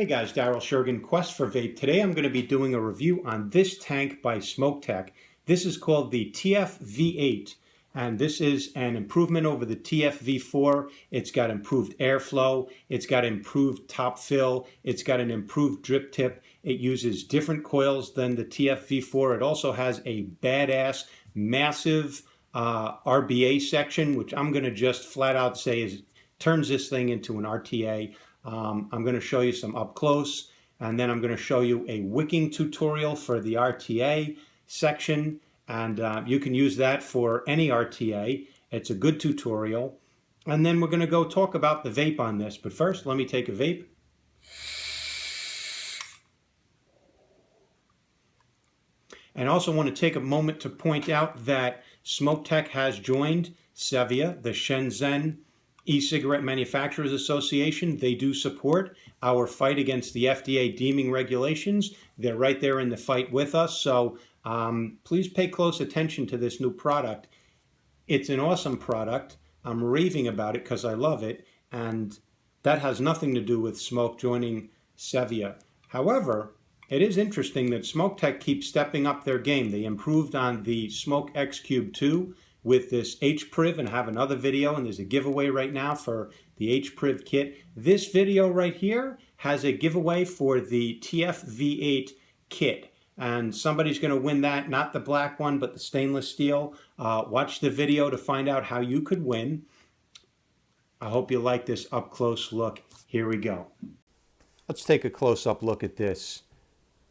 Hey guys, Daryl Shergan, Quest for Vape. Today I'm going to be doing a review on this tank by SMOK. This is called the TFV8, and this is an improvement over the TFV4. It's got improved airflow, it's got improved top fill, it's got an improved drip tip. It uses different coils than the TFV4. It also has a badass, massive RBA section, which I'm going to just flat out say is turns this thing into an RTA. I'm going to show you some up close, and then I'm going to show you a wicking tutorial for the RTA section, and you can use that for any RTA. It's a good tutorial. And then we're going to go talk about the vape on this. But first, let me take a vape. And I also want to take a moment to point out that SMOK has joined SEVIA, the Shenzhen E-Cigarette Manufacturers Association. They do support our fight against the FDA deeming regulations. They're right there in the fight with us. So please pay close attention to this new product. It's an awesome product. I'm raving about it because I love it. And that has nothing to do with SMOK joining SEVIA. However, it is interesting that SMOK keeps stepping up their game. They improved on the SMOK X Cube 2 with this HPRIV, and have another video, and there's a giveaway right now for the HPRIV kit. This video right here has a giveaway for the TFV8 kit, and somebody's going to win that, not the black one, but the stainless steel. Watch the video to find out how you could win. I hope you like this up close look. Here we go. Let's take a close-up look at this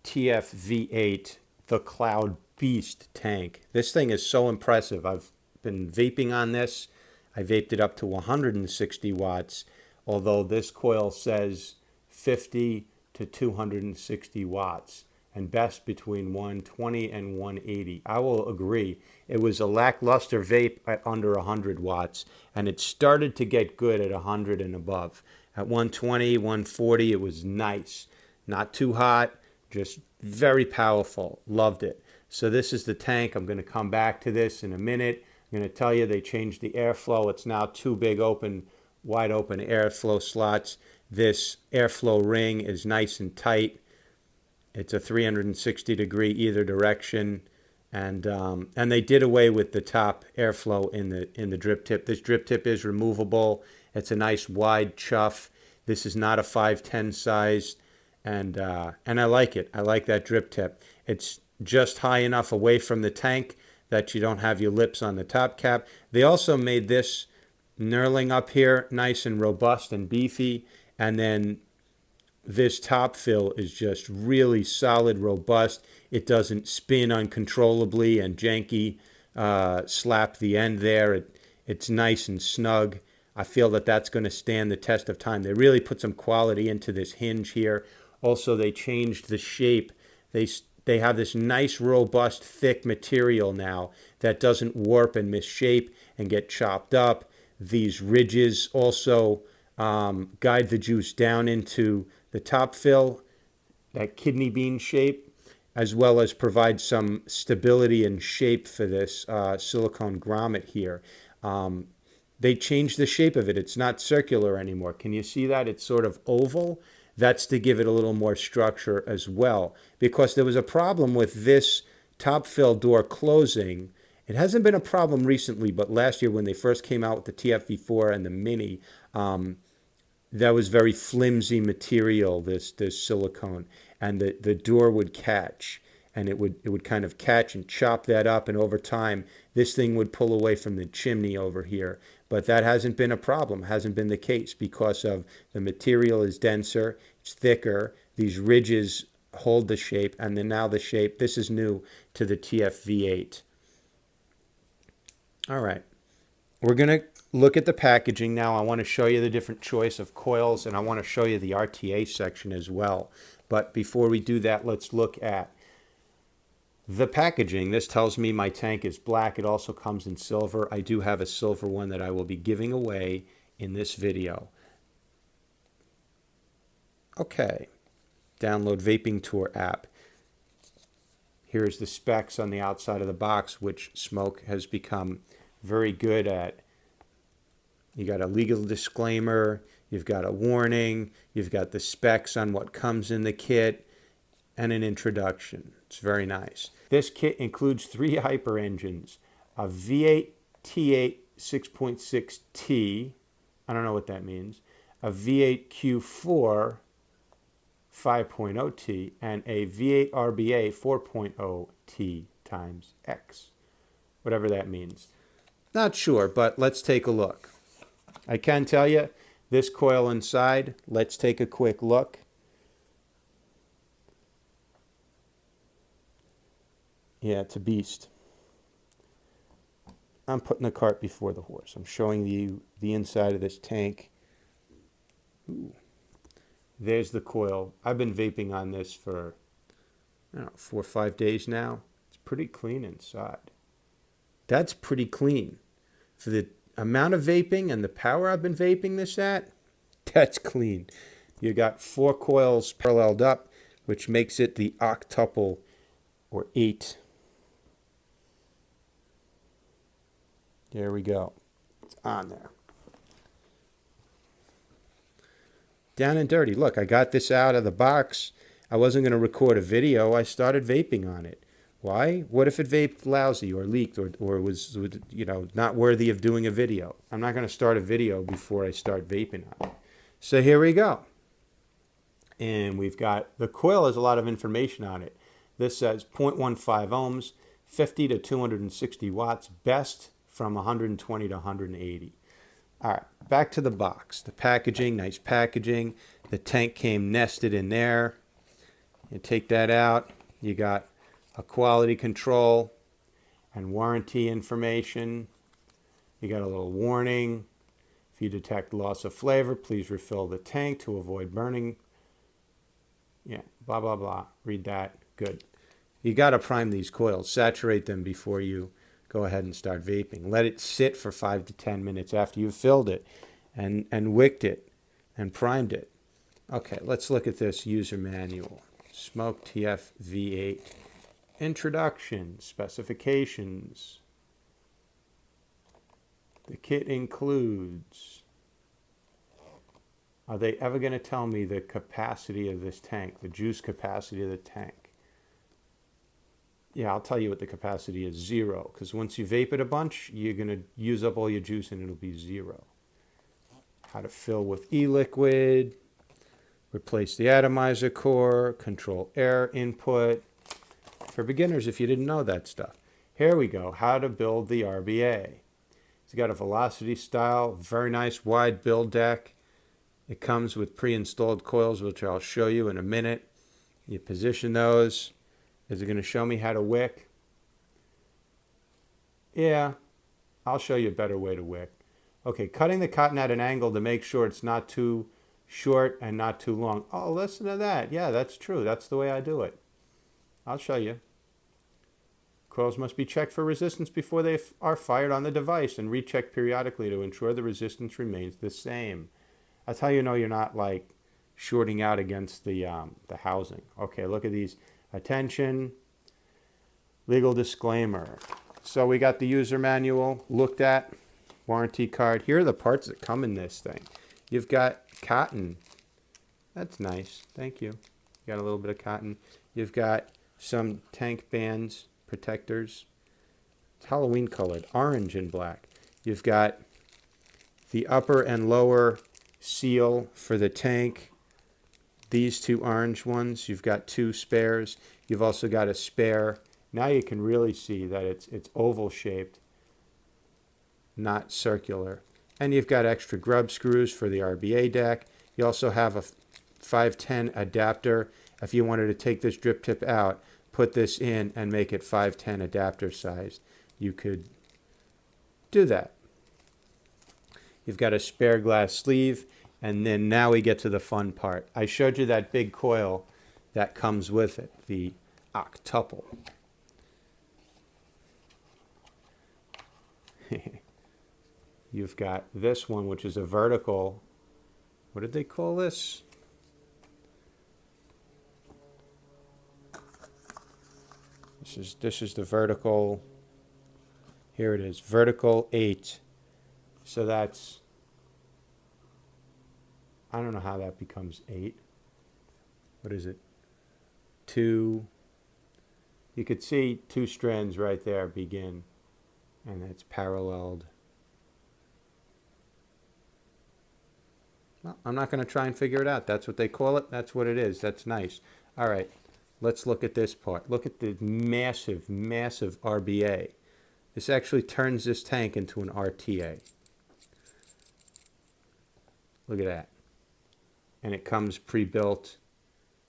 TFV8, the Cloud Beast tank. This thing is so impressive. I've been vaping on this. I vaped it up to 160 watts, although this coil says 50 to 260 watts, and best between 120 and 180. I will agree. It was a lackluster vape at under 100 watts, and it started to get good at 100 and above. At 120, 140, it was nice. Not too hot, just very powerful. Loved it. So this is the tank. I'm going to come back to this in a minute. I'm going to tell you they changed the airflow. It's now two big wide open airflow slots. This airflow ring is nice and tight. It's a 360 degree either direction, and they did away with the top airflow in the drip tip. This drip tip is removable. It's a nice wide chuff. This is not a 510 size, and I like it. I like that drip tip. It's just high enough away from the tank that you don't have your lips on the top cap. They also made this knurling up here nice and robust and beefy, and then this top fill is just really solid, robust. It doesn't spin uncontrollably and janky slap the end there. It's nice and snug. I feel that that's going to stand the test of time. They really put some quality into this hinge here. Also, they changed the shape. They have this nice, robust, thick material now that doesn't warp and misshape and get chopped up. These ridges also guide the juice down into the top fill, that kidney bean shape, as well as provide some stability and shape for this silicone grommet here. They changed the shape of it. It's not circular anymore. Can you see that? It's sort of oval. That's to give it a little more structure as well, because there was a problem with this top fill door closing. It hasn't been a problem recently, but last year when they first came out with the TFV4 and the Mini, that was very flimsy material, this silicone, and the door would catch, and it would kind of catch and chop that up, and over time this thing would pull away from the chimney over here. But that hasn't been a problem, hasn't been the case, because of the material is denser, it's thicker, these ridges hold the shape, and then now the shape, this is new to the TFV8. All right, we're going to look at the packaging now. I want to show you the different choice of coils, and I want to show you the RTA section as well. But before we do that, let's look at the packaging. This tells me my tank is black. It also comes in silver. I do have a silver one that I will be giving away in this video. Okay, download Vaping Tour app. Here's the specs on the outside of the box, which SMOK has become very good at. You got a legal disclaimer. You've got a warning. You've got the specs on what comes in the kit and an introduction. It's very nice. This kit includes 3 hyper engines, a V8 T8 6.6T, I don't know what that means, a V8 Q4 5.0T, and a V8 RBA 4.0T times X, whatever that means. Not sure, but let's take a look. I can tell you, this coil inside, let's take a quick look. Yeah, it's a beast. I'm putting the cart before the horse. I'm showing you the inside of this tank. Ooh. There's the coil. I've been vaping on this for, I don't know, 4 or 5 days now. It's pretty clean inside. That's pretty clean. For the amount of vaping and the power I've been vaping this at, that's clean. You got 4 coils paralleled up, which makes it the octuple, or 8. There we go. It's on there. Down and dirty. Look, I got this out of the box. I wasn't going to record a video. I started vaping on it. Why? What if it vaped lousy or leaked or was, you know, not worthy of doing a video? I'm not going to start a video before I start vaping on it. So here we go. And we've got, the coil has a lot of information on it. This says 0.15 ohms, 50 to 260 watts, best from 120 to 180. All right, back to the box. The packaging, nice packaging. The tank came nested in there. You take that out. You got a quality control and warranty information. You got a little warning. If you detect loss of flavor, please refill the tank to avoid burning. Yeah, blah, blah, blah. Read that. Good. You got to prime these coils. Saturate them before you go ahead and start vaping. Let it sit for 5 to 10 minutes after you've filled it and wicked it and primed it. Okay, let's look at this user manual. SMOK TFV8. Introduction, specifications. The kit includes... Are they ever going to tell me the capacity of this tank, the juice capacity of the tank? Yeah, I'll tell you what the capacity is, 0. Because once you vape it a bunch, you're going to use up all your juice and it'll be 0. How to fill with e-liquid. Replace the atomizer core. Control air input. For beginners, if you didn't know that stuff. Here we go. How to build the RBA. It's got a velocity style. Very nice wide build deck. It comes with pre-installed coils, which I'll show you in a minute. You position those. Is it going to show me how to wick? Yeah, I'll show you a better way to wick. Okay, cutting the cotton at an angle to make sure it's not too short and not too long. Oh, listen to that. Yeah, that's true. That's the way I do it. I'll show you. Coils must be checked for resistance before they are fired on the device and rechecked periodically to ensure the resistance remains the same. That's how you know you're not like shorting out against the housing. Okay, look at these. Attention, legal disclaimer. So we got the user manual looked at, warranty card. Here are the parts that come in this thing. You've got cotton. That's nice. Thank you. You got a little bit of cotton. You've got some tank bands, protectors. It's Halloween colored, orange and black. You've got the upper and lower seal for the tank. These 2 orange ones, you've got 2 spares. You've also got a spare. Now you can really see that it's oval shaped, not circular. And you've got extra grub screws for the RBA deck. You also have a 510 adapter. If you wanted to take this drip tip out, put this in and make it 510 adapter size, you could do that. You've got a spare glass sleeve. And then now we get to the fun part. I showed you that big coil that comes with it, the octuple. You've got this one, which is a vertical. What did they call this? This is the vertical. Here it is, vertical 8. So that's I don't know how that becomes 8. What is it? 2. You could see 2 strands right there begin, and it's paralleled. Well, I'm not going to try and figure it out. That's what they call it. That's what it is. That's nice. All right, let's look at this part. Look at the massive, massive RBA. This actually turns this tank into an RTA. Look at that. And it comes pre-built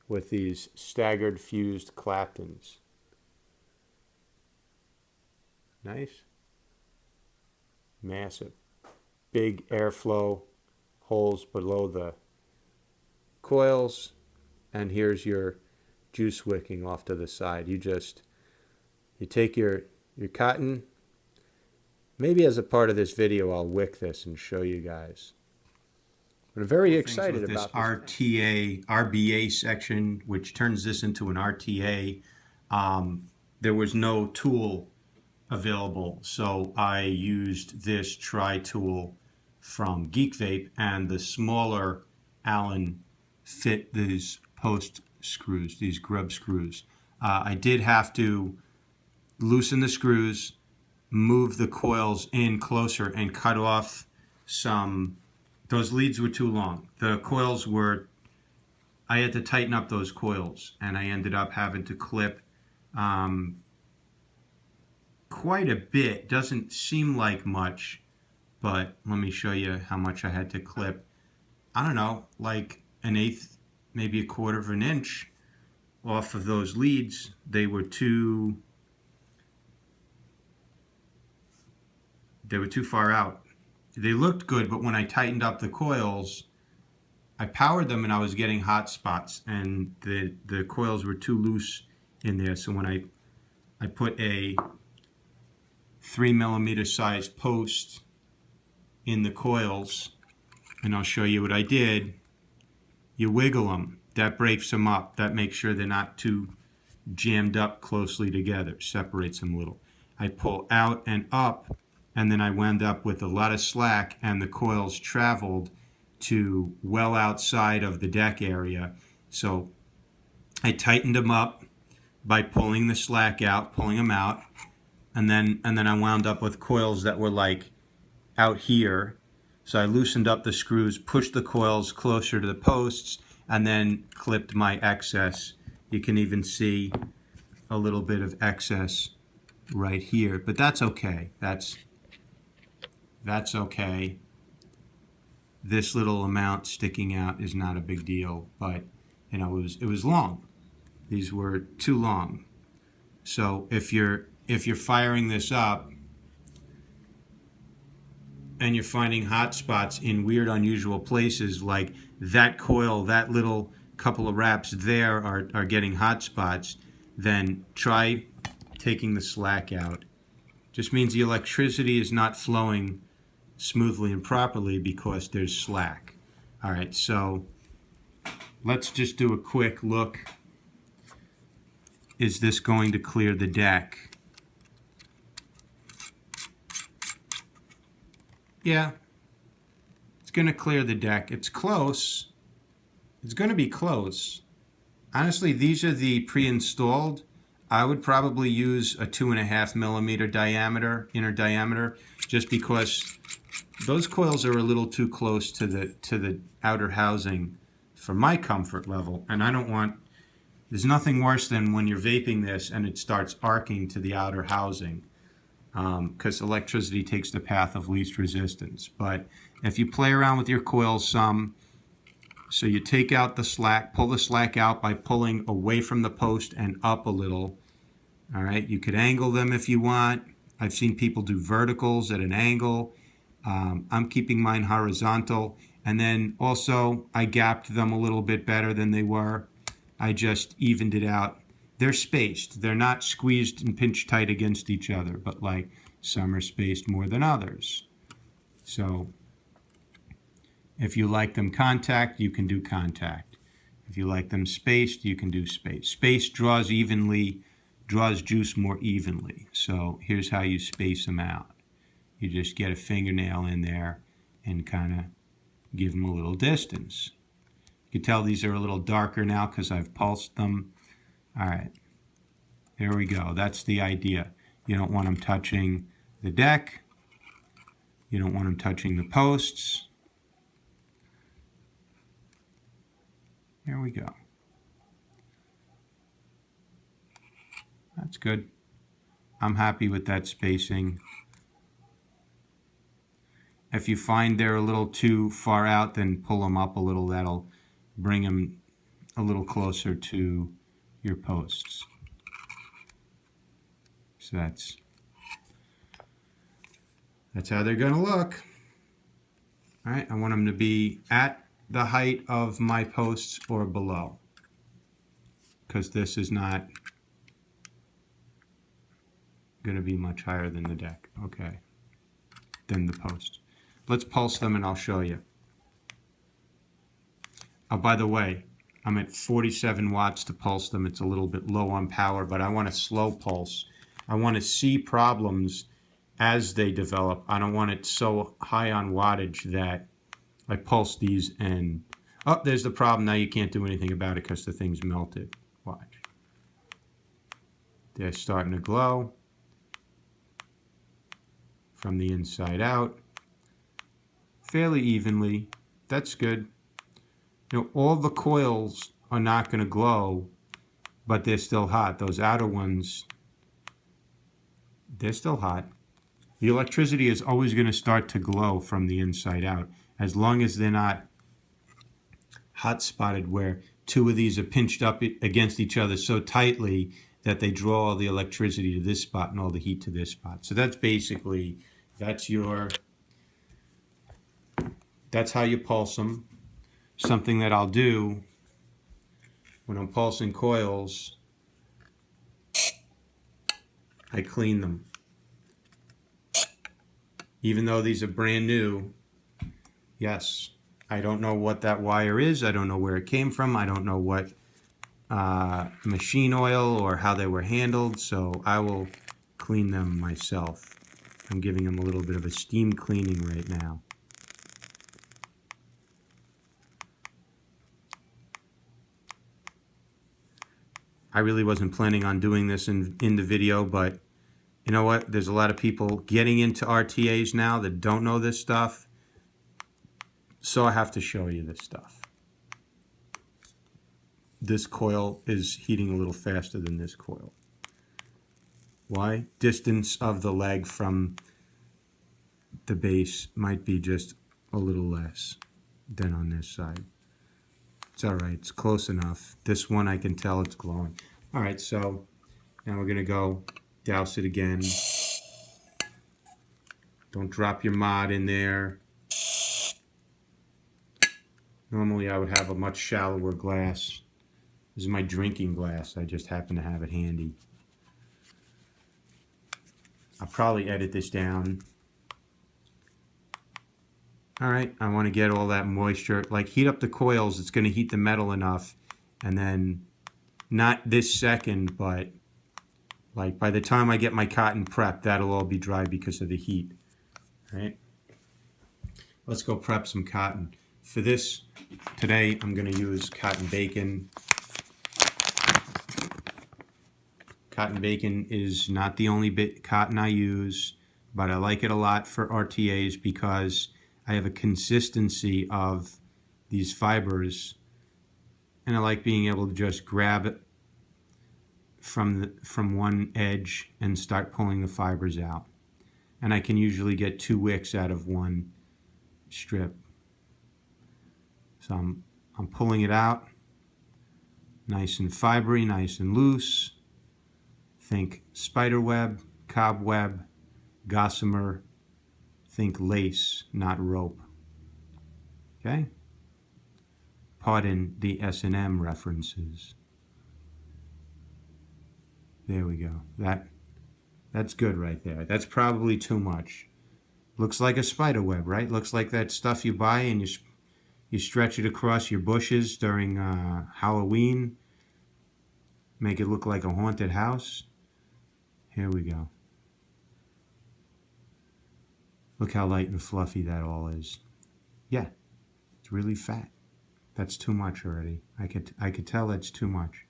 with these staggered fused Claptons. Nice. Massive. Big airflow holes below the coils. And here's your juice wicking off to the side. You take your cotton. Maybe as a part of this video I'll wick this and show you guys. But I'm very excited about this RBA section, which turns this into an RTA. There was no tool available, so I used this tri-tool from Geek Vape, and the smaller Allen fit these post screws, these grub screws. I did have to loosen the screws, move the coils in closer, and cut off some. Those leads were too long. The coils were, I had to tighten up those coils, and I ended up having to clip quite a bit. Doesn't seem like much, but let me show you how much I had to clip. I don't know, like 1/8, maybe 1/4 of an inch off of those leads. They were too far out. They looked good, but when I tightened up the coils, I powered them and I was getting hot spots, and the coils were too loose in there. So when I put a 3mm size post in the coils, and I'll show you what I did. You wiggle them. That breaks them up. That makes sure they're not too jammed up closely together. Separates them a little. I pull out and up, and then I wound up with a lot of slack, and the coils traveled to well outside of the deck area. So I tightened them up by pulling the slack out, pulling them out, and then I wound up with coils that were like out here. So I loosened up the screws, pushed the coils closer to the posts, and then clipped my excess. You can even see a little bit of excess right here, but that's okay. That's okay. This little amount sticking out is not a big deal, but you know, it was long. These were too long. So if you're firing this up and you're finding hot spots in weird, unusual places, like that coil, that little couple of wraps there are getting hot spots, then try taking the slack out. Just means the electricity is not flowing smoothly and properly because there's slack. All right, so let's just do a quick look. Is this going to clear the deck? Yeah, it's going to clear the deck. It's close. It's going to be close. Honestly, these are the pre-installed. I would probably use a 2.5mm diameter, inner diameter, just because those coils are a little too close to the outer housing for my comfort level. And I don't want, there's nothing worse than when you're vaping this and it starts arcing to the outer housing, because electricity takes the path of least resistance. But if you play around with your coils some, so you take out the slack, pull the slack out by pulling away from the post and up a little. All right, you could angle them if you want. I've seen people do verticals at an angle. I'm keeping mine horizontal. And then also I gapped them a little bit better than they were. I just evened it out. They're spaced. They're not squeezed and pinched tight against each other, but like some are spaced more than others. So if you like them contact, you can do contact. If you like them spaced, you can do space. Space draws juice more evenly. So here's how you space them out. You just get a fingernail in there and kind of give them a little distance. You can tell these are a little darker now because I've pulsed them. All right, there we go. That's the idea. You don't want them touching the deck. You don't want them touching the posts. There we go. That's good. I'm happy with that spacing. If you find they're a little too far out, then pull them up a little. That'll bring them a little closer to your posts. So that's how they're going to look. All right, I want them to be at the height of my posts or below, because this is not going to be much higher than the deck. Okay, than the post. Let's pulse them and I'll show you. Oh, by the way, I'm at 47 watts to pulse them. It's a little bit low on power, but I want a slow pulse. I want to see problems as they develop. I don't want it so high on wattage that I pulse these and, oh, there's the problem. Now you can't do anything about it because the thing's melted. Watch. They're starting to glow from the inside out fairly evenly. That's good. You know, all the coils are not going to glow, but they're still hot. Those outer ones, they're still hot. The electricity is always going to start to glow from the inside out, as long as they're not hot spotted where two of these are pinched up against each other so tightly that they draw all the electricity to this spot and all the heat to this spot. So that's basically, that's how you pulse them. Something that I'll do when I'm pulsing coils, I clean them. Even though these are brand new, yes, I don't know what that wire is. I don't know where it came from. I don't know what machine oil or how they were handled, so I will clean them myself. I'm giving them a little bit of a steam cleaning right now. I really wasn't planning on doing this in the video, but you know what? There's a lot of people getting into RTAs now that don't know this stuff, so I have to show you this stuff. This coil is heating a little faster than this coil. Why? Distance of the leg from the base might be just a little less than on this side. It's all right, it's close enough. This one I can tell it's glowing. All right, so now we're gonna go douse it again. Don't drop your mod in there. Normally I would have a much shallower glass. This is my drinking glass. I just happen to have it handy. I'll probably edit this down. All right, I want to get all that moisture. Like, heat up the coils. It's going to heat the metal enough. And then, not this second, but like by the time I get my cotton prepped, that'll all be dry because of the heat. All right, let's go prep some cotton. For this, today I'm going to use cotton bacon. Cotton bacon is not the only cotton I use, but I like it a lot for RTAs because I have a consistency of these fibers, and I like being able to just grab it from one edge and start pulling the fibers out. And I can usually get 2 wicks out of one strip. So I'm pulling it out, nice and fibery, nice and loose. Think spider web, cobweb, gossamer. Think lace, not rope. Okay? Pardon the S&M references. There we go. That's good right there. That's probably too much. Looks like a spider web, right? Looks like that stuff you buy and you stretch it across your bushes during Halloween. Make it look like a haunted house. Here we go. Look how light and fluffy that all is. Yeah, it's really fat. That's too much already. I could tell that's too much.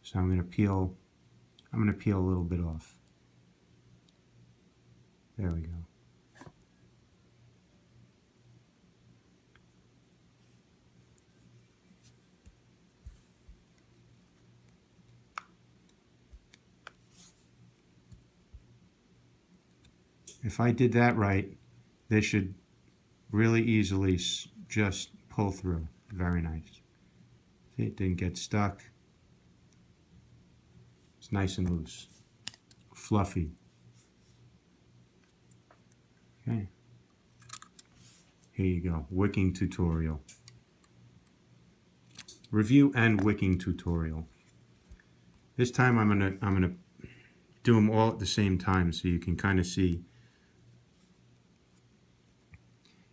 So I'm gonna peel a little bit off. There we go. If I did that right, this should really easily just pull through. Very nice. See, it didn't get stuck. It's nice and loose. Fluffy. Okay. Here you go. Wicking tutorial. Review and wicking tutorial. This time I'm gonna do them all at the same time so you can kind of see.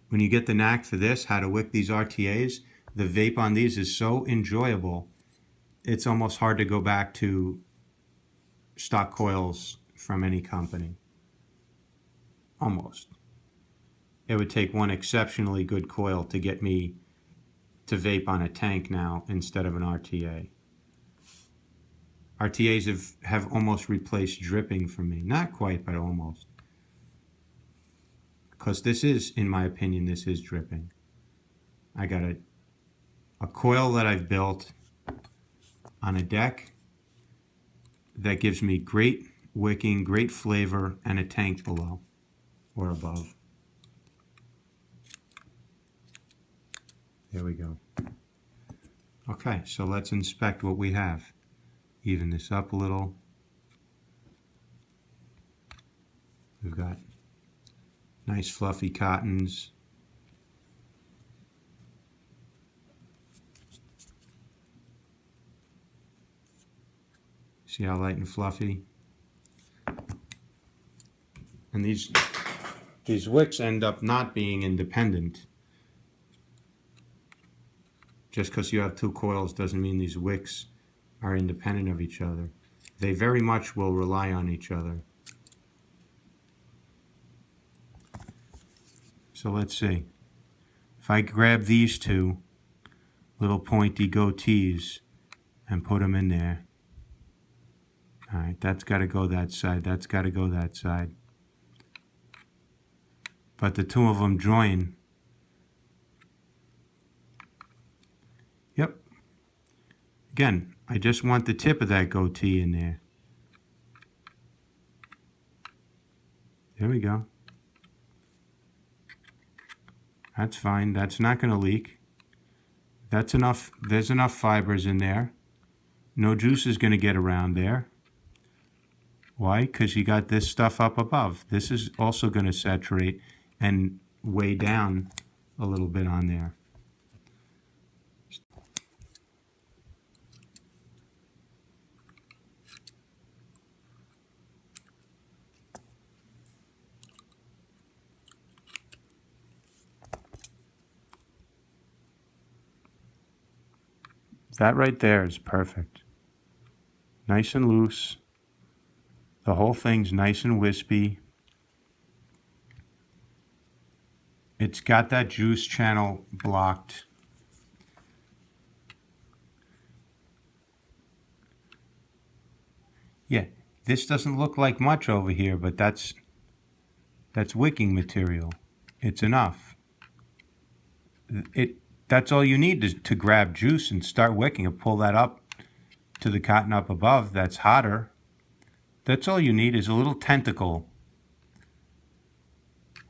When you get the knack for this, how to wick these RTAs, the vape on these is so enjoyable. It's almost hard to go back to stock coils from any company. Almost. It would take one exceptionally good coil to get me to vape on a tank now instead of an RTA. RTAs have almost replaced dripping for me. Not quite, but almost. Because this is, in my opinion, this is dripping. I got a coil that I've built on a deck that gives me great wicking, great flavor, and a tank below or above. There we go. Okay, so let's inspect what we have. Even this up a little. We've got nice fluffy cottons. See how light and fluffy? And these wicks end up not being independent. Just because you have two coils doesn't mean these wicks are independent of each other. They very much will rely on each other. So let's see. If I grab these two little pointy goatees and put them in there. All right, that's got to go that side. That's got to go that side. But the two of them join. Yep. Again, I just want the tip of that goatee in there. There we go. That's fine. That's not going to leak. That's enough. There's enough fibers in there. No juice is going to get around there. Why? Because you got this stuff up above. This is also going to saturate and weigh down a little bit on there. That right there is perfect. Nice and loose. The whole thing's nice and wispy. It's got that juice channel blocked. Yeah, this doesn't look like much over here, but that's wicking material. It's enough. That's all you need to grab juice and start wicking and pull that up to the cotton up above that's hotter. That's all you need is a little tentacle.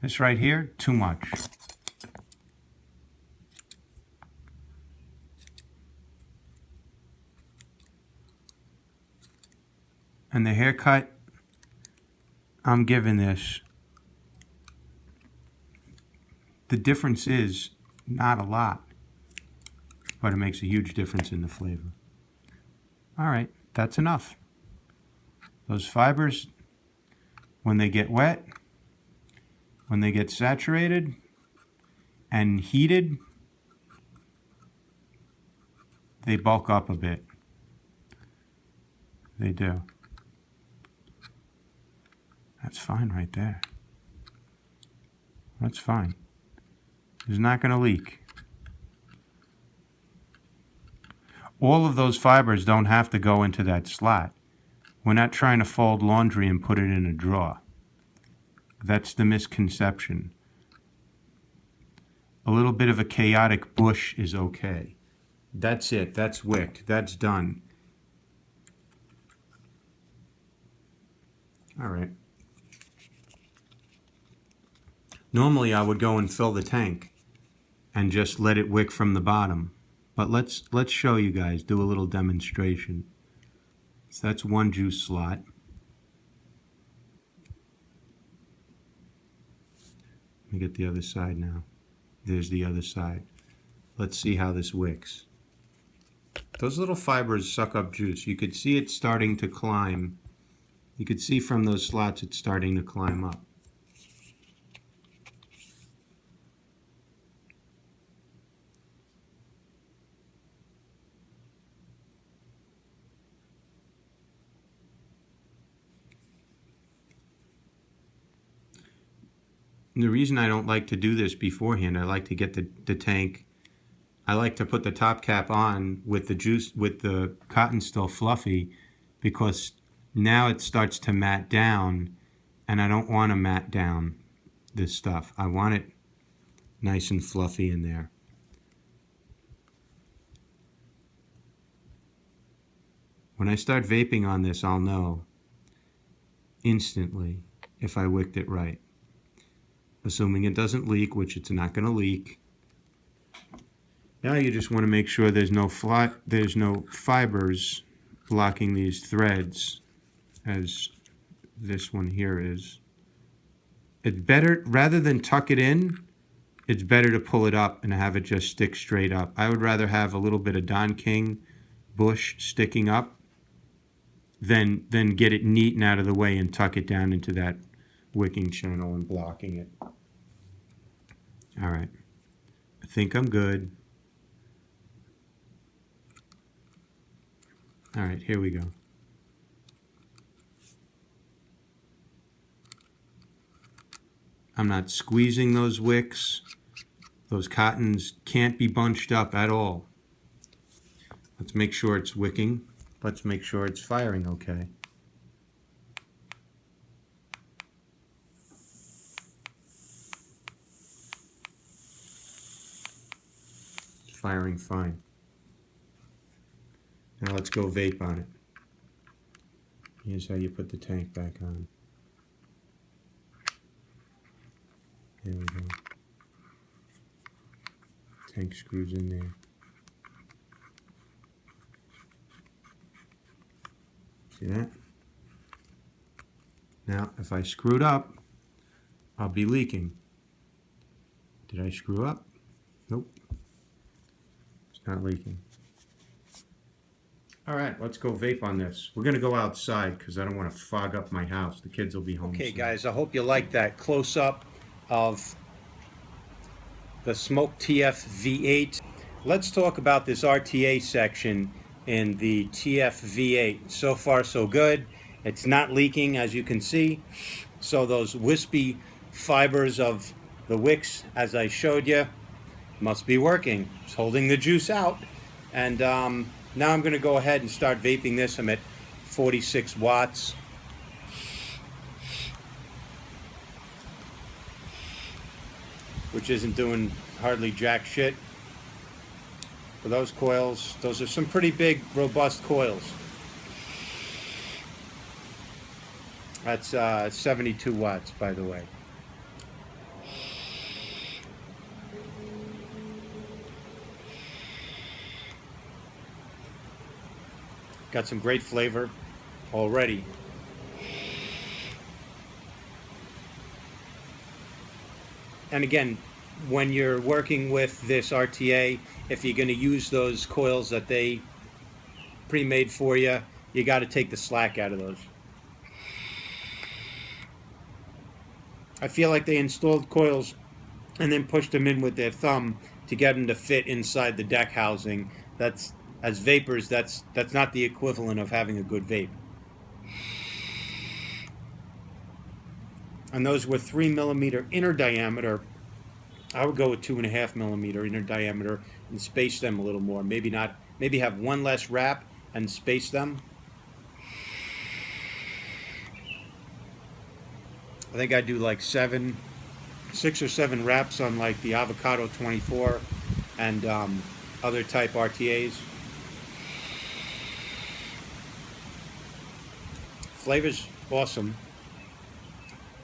This right here, too much. And the haircut I'm giving this, the difference is not a lot, but it makes a huge difference in the flavor. All right, that's enough. Those fibers, when they get wet, when they get saturated and heated, they bulk up a bit. They do. That's fine right there. That's fine. It's not going to leak. all of those fibers don't have to go into that slot. We're not trying to fold laundry and put it in a drawer. That's the misconception. A little bit of a chaotic bush is okay. That's it. That's wicked. That's done. All right. Normally I would go and fill the tank and just let it wick from the bottom. But let's show you guys, do a little demonstration. So that's one juice slot. Let me get the other side now. There's the other side. Let's see how this wicks. Those little fibers suck up juice. You could see it starting to climb. You could see from those slots it's starting to climb up. And the reason I don't like to do this beforehand, I like to get the tank, I like to put the top cap on with the juice, with the cotton still fluffy, because now it starts to mat down, and I don't want to mat down this stuff. I want it nice and fluffy in there. When I start vaping on this, I'll know instantly if I wicked it right. Assuming it doesn't leak, which it's not going to leak. Now you just want to make sure there's no fibers blocking these threads, as this one here is. It's better, rather than tuck it in, it's better to pull it up and have it just stick straight up. I would rather have a little bit of Don King bush sticking up than get it neat and out of the way and tuck it down into that wicking channel and blocking it. All right, I think I'm good. All right, here we go. I'm not squeezing those wicks. Those cottons can't be bunched up at all. Let's make sure it's wicking. Let's make sure it's firing okay. It's firing fine. Now let's go vape on it. Here's how you put the tank back on. There we go. Tank screws in there. See that? Now, if I screwed up, I'll be leaking. Did I screw up? Nope. It's not leaking. All right, let's go vape on this. We're going to go outside because I don't want to fog up my house. The kids will be home soon. Okay, guys, I hope you like that close-up of the SMOK TFV8. Let's talk about this RTA section in the TFV8. So far, so good. It's not leaking, as you can see. So those wispy fibers of the wicks, as I showed you, must be working. It's holding the juice out. And now I'm going to go ahead and start vaping this. I'm at 46 watts. Which isn't doing hardly jack shit. For those coils, those are some pretty big, robust coils. That's 72 watts, by the way. Got some great flavor already. And again, when you're working with this RTA, if you're going to use those coils that they pre-made for you, you got to take the slack out of those. I feel like they installed coils and then pushed them in with their thumb to get them to fit inside the deck housing. That's, as vapors, that's not the equivalent of having a good vape. And those were 3mm inner diameter. I would go with 2.5mm inner diameter and space them a little more. Maybe not maybe have one less wrap and space them. I think I do like 6 or 7 wraps on like the Avocado 24 and other type RTAs. Flavor's awesome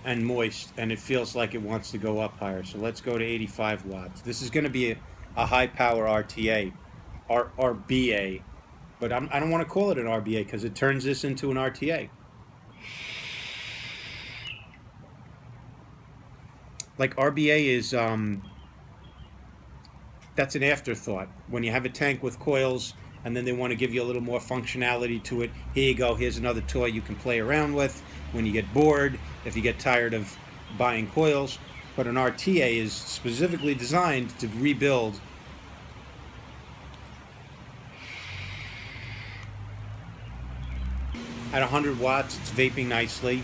and moist, and it feels like it wants to go up higher. So let's go to 85 watts. This is going to be a high power RTA, RBA, but I don't want to call it an RBA because it turns this into an RTA. Like RBA is, that's an afterthought. When you have a tank with coils and then they want to give you a little more functionality to it, here you go, here's another toy you can play around with when you get bored, if you get tired of buying coils. But an RTA is specifically designed to rebuild at 100 watts. It's vaping nicely.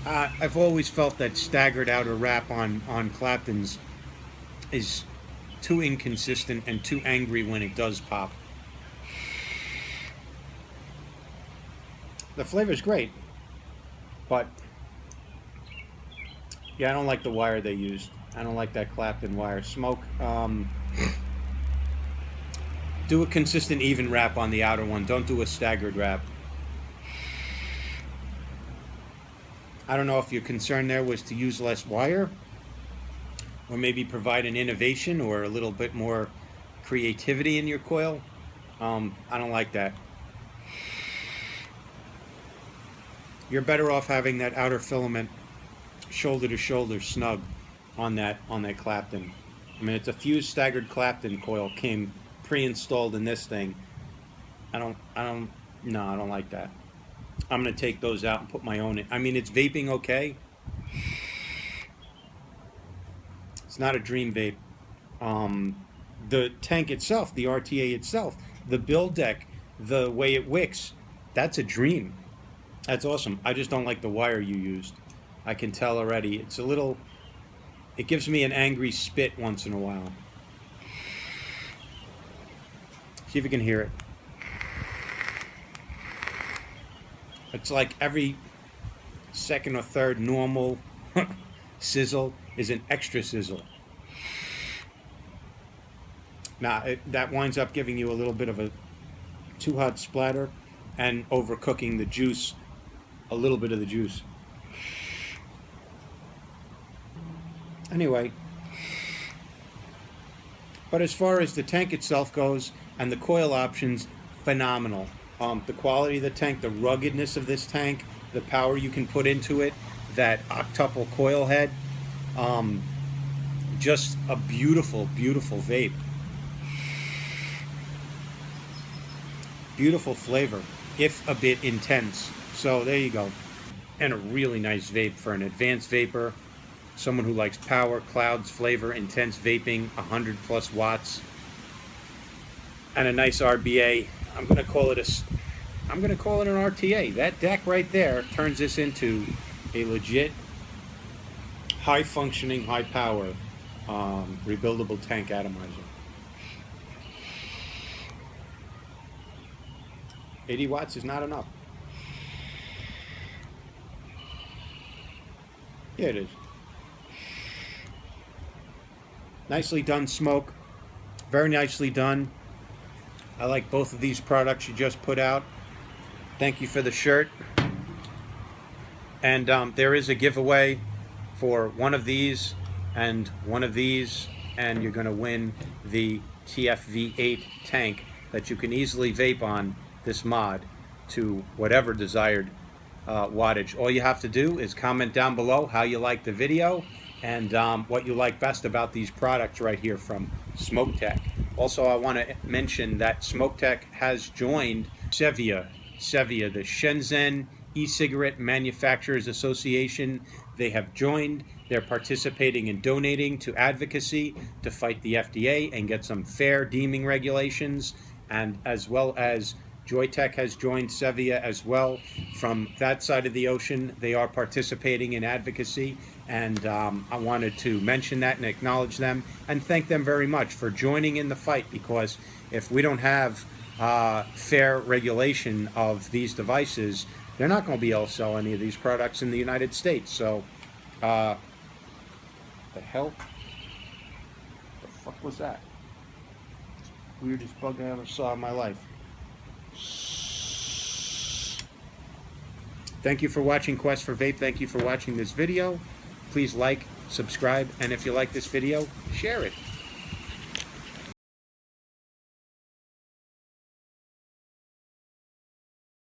I've always felt that staggered outer wrap on Claptons is too inconsistent and too angry when it does pop. The flavor's great, but yeah, I don't like the wire they used. I don't like that Clapton wire. SMOK, do a consistent even wrap on the outer one. Don't do a staggered wrap. I don't know if your concern there was to use less wire or maybe provide an innovation or a little bit more creativity in your coil. I don't like that. You're better off having that outer filament shoulder to shoulder snug on that Clapton. I mean, it's a fused staggered Clapton coil, came pre-installed in this thing. I don't like that. I'm going to take those out and put my own in. I mean, it's vaping okay. It's not a dream vape. The tank itself, the RTA itself, the build deck, the way it wicks, that's a dream. That's awesome. I just don't like the wire you used. I can tell already. It's a little, it gives me an angry spit once in a while. See if you can hear it. It's like every second or third normal sizzle is an extra sizzle. Now, that winds up giving you a little bit of a too hot splatter and overcooking the juice, a little bit of the juice. Anyway, but as far as the tank itself goes and the coil options, phenomenal. The quality of the tank, the ruggedness of this tank, the power you can put into it, that octuple coil head, just a beautiful, beautiful vape. Beautiful flavor, if a bit intense. So there you go. And a really nice vape for an advanced vapor, someone who likes power, clouds, flavor, intense vaping, 100 plus watts, and a nice RBA. I'm going to call it an RTA. That deck right there turns this into a legit high functioning, high power rebuildable tank atomizer. 80 watts is not enough. Yeah, it is. Nicely done, SMOK. Very nicely done. I like both of these products you just put out. Thank you for the shirt. And there is a giveaway for one of these and one of these, and you're going to win the TFV8 tank that you can easily vape on this mod to whatever desired wattage. All you have to do is comment down below how you like the video and what you like best about these products right here from SMOK. Also, I want to mention that SMOK has joined Sevia, the Shenzhen E-Cigarette Manufacturers Association. They have joined. They're participating in donating to advocacy to fight the FDA and get some fair deeming regulations, and as well as Joytech has joined Sevilla as well. From that side of the ocean, they are participating in advocacy, and I wanted to mention that and acknowledge them and thank them very much for joining in the fight, because if we don't have fair regulation of these devices, they're not going to be able to sell any of these products in the United States. So, the hell? The fuck was that? Weirdest bug I ever saw in my life. Thank you for watching Quest for Vape. Thank you for watching this video. Please like, subscribe, and if you like this video, share it.